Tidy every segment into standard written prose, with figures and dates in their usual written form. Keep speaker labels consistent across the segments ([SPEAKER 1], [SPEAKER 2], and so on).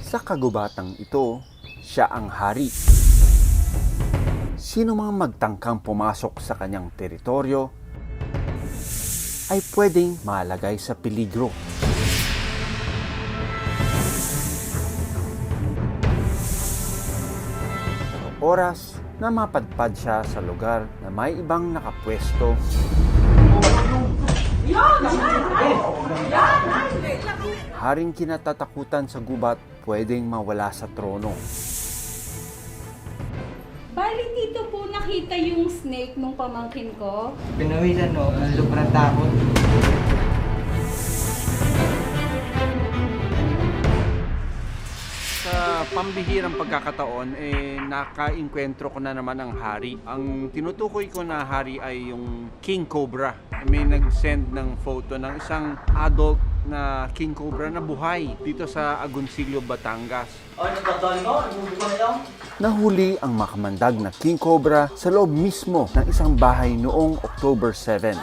[SPEAKER 1] Sa kagubatang ito, siya ang hari. Sino mang magtangkang pumasok sa kanyang teritoryo ay pwedeng malagay sa peligro. Oras na mapadpad siya sa lugar na may ibang nakapwesto, haring kinatatakutan sa gubat pwedeng mawala sa trono.
[SPEAKER 2] Bali dito po nakita yung snake nung pamangkin ko.
[SPEAKER 3] Pinawisan no, ang sobrang takot.
[SPEAKER 1] Sa pambihirang pagkakataon, naka-inkwentro ko na naman ang hari. Ang tinutukoy ko na hari ay yung King Cobra. May nag-send ng photo ng isang adult na King Cobra na buhay dito sa Agoncillo, Batangas. Nahuli ang makamandag na King Cobra sa loob mismo ng isang bahay noong October 7.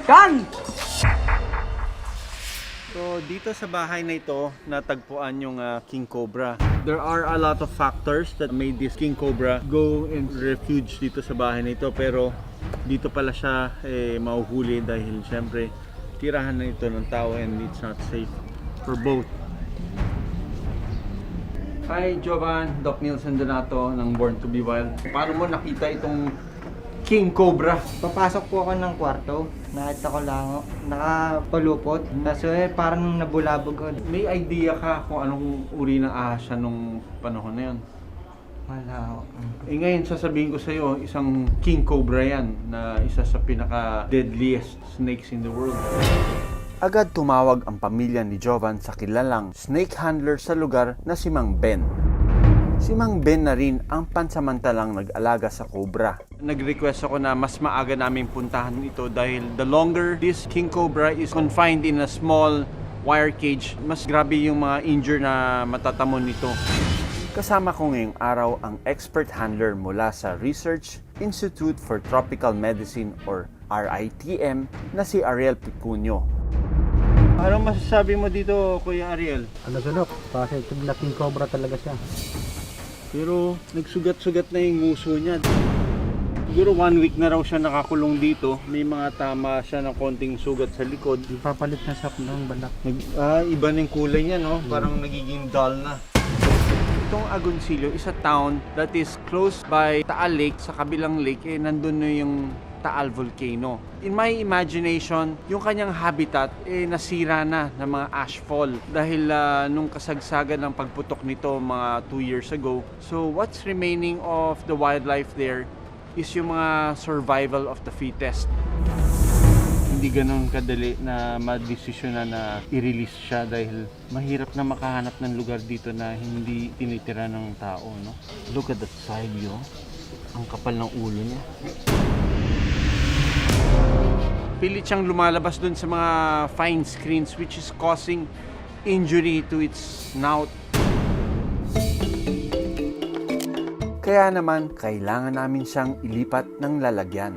[SPEAKER 3] Kan!
[SPEAKER 1] So dito sa bahay na ito, natagpuan yung King Cobra. There are a lot of factors that made this King Cobra go and refuge dito sa bahay na ito, pero dito pala siya mahuhuli dahil syempre tirahan na ito ng tao and it's not safe for both. Hi Jovan, Doc Nielsen Donato ng Born to be Wild. Paano mo nakita itong King Cobra?
[SPEAKER 3] Papasok po ako ng kwarto, nakita ko lang, nakapalupot. Tapos parang nabulabog ko.
[SPEAKER 1] May idea ka kung anong uri ng ahas siya nung panahon na yun?
[SPEAKER 3] Wala ako.
[SPEAKER 1] Ngayon sasabihin ko sa iyo, isang King Cobra yan na isa sa pinaka-deadliest snakes in the world. Agad tumawag ang pamilya ni Jovan sa kilalang snake handler sa lugar na si Mang Ben. Si Mang Ben na rin ang pansamantalang nag-alaga sa cobra. Nag-request ako na mas maaga naming puntahan ito dahil the longer this King Cobra is confined in a small wire cage, mas grabe yung mga injury na matatamon nito. Kasama ko ngayong araw ang expert handler mula sa Research Institute for Tropical Medicine or RITM na si Ariel Picunio. Ano masasabi mo dito, Kuya Ariel?
[SPEAKER 4] Ano sunok? Kasi ito na King Cobra talaga siya.
[SPEAKER 1] Pero nagsugat-sugat na yung nguso niya. Siguro 1 week na raw siya nakakulong dito. May mga tama siya ng konting sugat sa likod.
[SPEAKER 4] Ipapalit na sa ng balak.
[SPEAKER 1] Iba na yung kulay niya, no? Parang nagiging dull na. Itong Agoncillo is a town that is close by Taal Lake. Sa kabilang lake, nandun na yung Taal Volcano. In my imagination, yung kanyang habitat nasira na ng mga ashfall dahil nung kasagsagan ng pagputok nito mga 2 years ago. So what's remaining of the wildlife there is yung mga survival of the fittest. Hindi ganun kadali na madesisyonan na i-release siya dahil mahirap na makahanap ng lugar dito na hindi tinitira ng tao, no? Look at that side view. Ang kapal ng ulo niya. Pilit siyang lumalabas dun sa mga fine screens which is causing injury to its snout. Kaya naman, kailangan namin siyang ilipat ng lalagyan.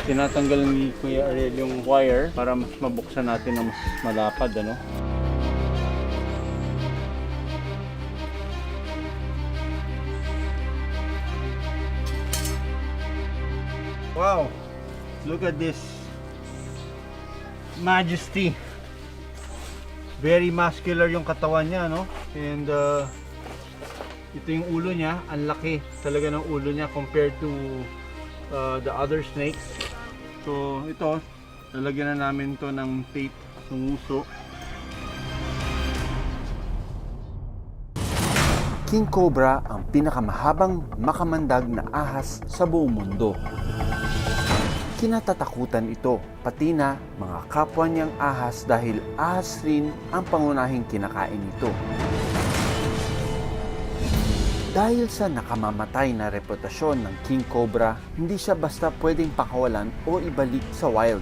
[SPEAKER 1] Tinatanggal ni Kuya Ariel yung wire para mas mabuksan natin na mas malapad, ano? Wow! Look at this majesty. Very muscular yung katawan niya, no? And ito yung ulo niya, ang laki talaga ng ulo niya compared to the other snakes. So ito, lalagyan na namin to ng tape ng uso. King Cobra ang pinakamahabang makamandag na ahas sa buong mundo. Kinatatakutan ito, pati na mga kapwa niyang ahas dahil ahas rin ang pangunahing kinakain nito. Dahil sa nakamamatay na reputasyon ng King Cobra, hindi siya basta pwedeng pakawalan o ibalik sa wild.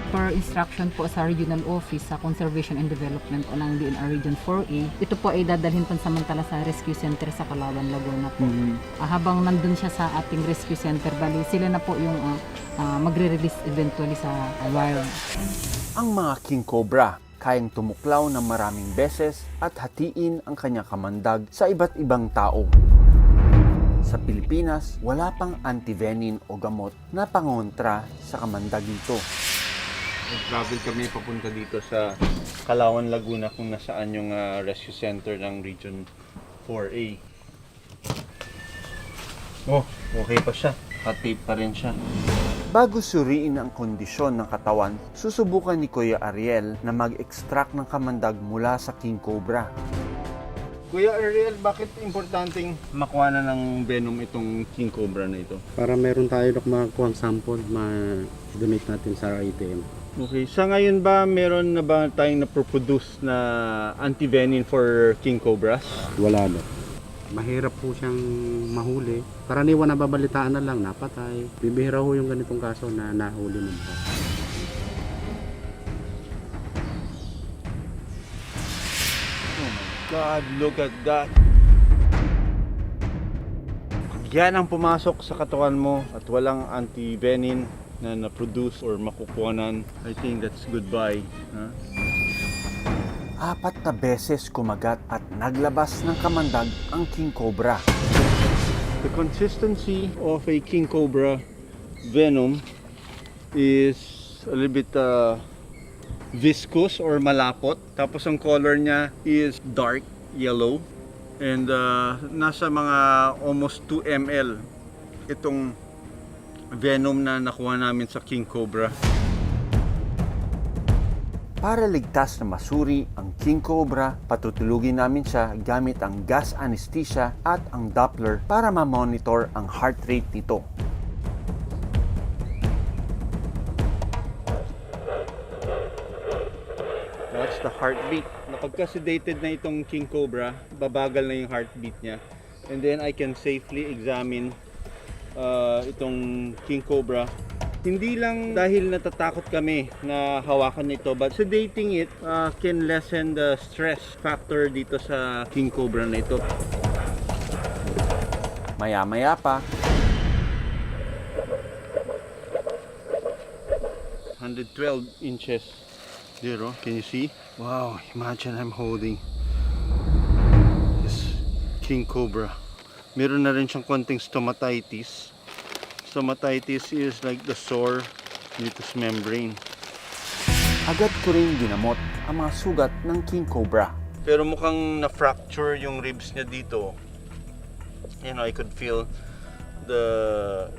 [SPEAKER 5] Per instruction po sa Regional Office sa Conservation and Development o ng DNR Region 4A, ito po ay dadalhin pansamantala sa Rescue Center sa Calauan, Laguna po. Habang nandun siya sa ating Rescue Center, bali sila na po yung magre-release eventually sa wild.
[SPEAKER 1] Ang mga king cobra kayang tumuklaw ng maraming beses at hatiin ang kanyang kamandag sa iba't ibang tao. Sa Pilipinas, wala pang antivenin o gamot na pangontra sa kamandag nito. Nag-travel kami papunta dito sa Calauan, Laguna kung nasaan yung rescue center ng Region 4A. Oh, okay pa siya. Naka-tape pa rin siya. Bago suriin ang kondisyon ng katawan, susubukan ni Kuya Ariel na mag-extract ng kamandag mula sa king cobra. Kuya Ariel, bakit importanteng makuha na ng venom itong king cobra na ito?
[SPEAKER 4] Para meron tayo makuha sample, ma-donate natin sa ITM.
[SPEAKER 1] Okay, sa ngayon ba meron na ba tayong na-produce na antivenin for king cobras?
[SPEAKER 4] Wala na. Mahirap po siyang mahuli. Karaniwan na babalitaan na lang, napatay. Bibihira ho yung ganitong kaso na nahuli ng mga.
[SPEAKER 1] Oh my God, look at that! Yan ang pumasok sa katawan mo at walang antivenin na na-produce or makukuhanan. I think that's goodbye. Huh? 4 na beses kumagat at naglabas ng kamandag ang king cobra. The consistency of a king cobra venom is a little bit viscous or malapot. Tapos ang color niya is dark yellow. And nasa mga almost 2 ml itong venom na nakuha namin sa king cobra. Para ligtas na masuri ang king cobra, patutulugin namin siya gamit ang gas anesthesia at ang Doppler para ma-monitor ang heart rate nito. That's the heartbeat. Kapag sedated na itong king cobra, babagal na yung heartbeat niya. And then I can safely examine itong king cobra. Hindi lang dahil natatakot kami na hawakan nito, but sedating it can lessen the stress factor dito sa king cobra na ito. Maya-maya pa, 112 inches. Zero, can you see? Wow, imagine I'm holding this king cobra. Meron na rin siyang konting stomatitis. Stomatitis is like the sore mucous membrane. Agad ko rin ginamot ang mga sugat ng king cobra. Pero mukhang na-fracture yung ribs niya dito. You know, I could feel the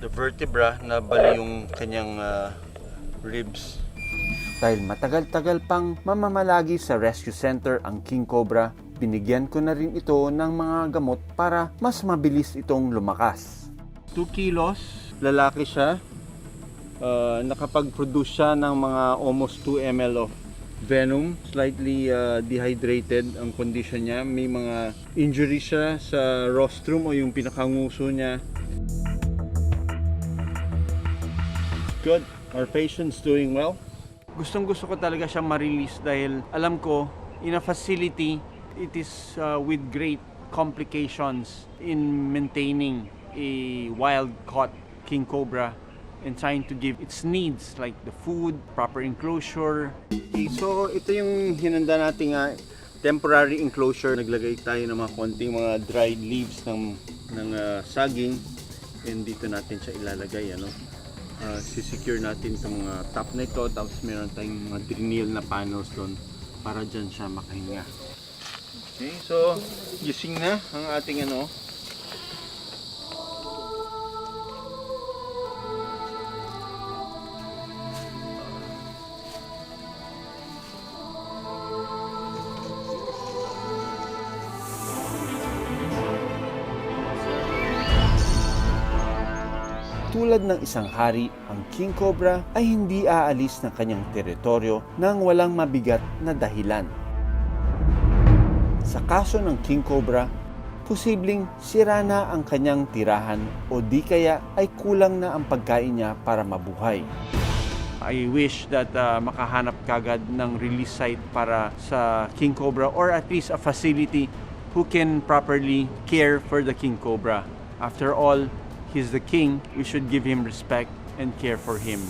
[SPEAKER 1] vertebra na bali yung kanyang ribs. Dahil matagal-tagal pang mamamalagi sa rescue center ang king cobra, binigyan ko na rin ito ng mga gamot para mas mabilis itong lumakas. 2 kilos, lalaki siya. Nakapag-produce siya ng mga almost 2 ml of venom. Slightly dehydrated ang condition niya. May mga injury siya sa rostrum o yung pinakanguso niya. Good. Our patient's doing well. Gustong-gusto ko talaga siyang ma-release dahil alam ko, in a facility, it is with great complications in maintaining a wild-caught king cobra and trying to give its needs like the food, proper enclosure. Okay, so ito yung hinanda nating temporary enclosure. Naglagay tayo ng mga konting mga dried leaves ng saging and dito natin siya ilalagay, ano. Sisecure natin itong top na ito, tapos meron tayong mga drinil na panels doon para dyan siya makahinga. Okay, so gising na ang ating ano. Tulad ng isang hari, ang king cobra ay hindi aalis ng kanyang teritoryo nang walang mabigat na dahilan. Sa kaso ng king cobra, posibleng sira na ang kanyang tirahan o di kaya ay kulang na ang pagkain niya para mabuhay. I wish that makahanap kagad ng release site para sa king cobra, or at least a facility who can properly care for the king cobra. After all, he's the king. We should give him respect and care for him.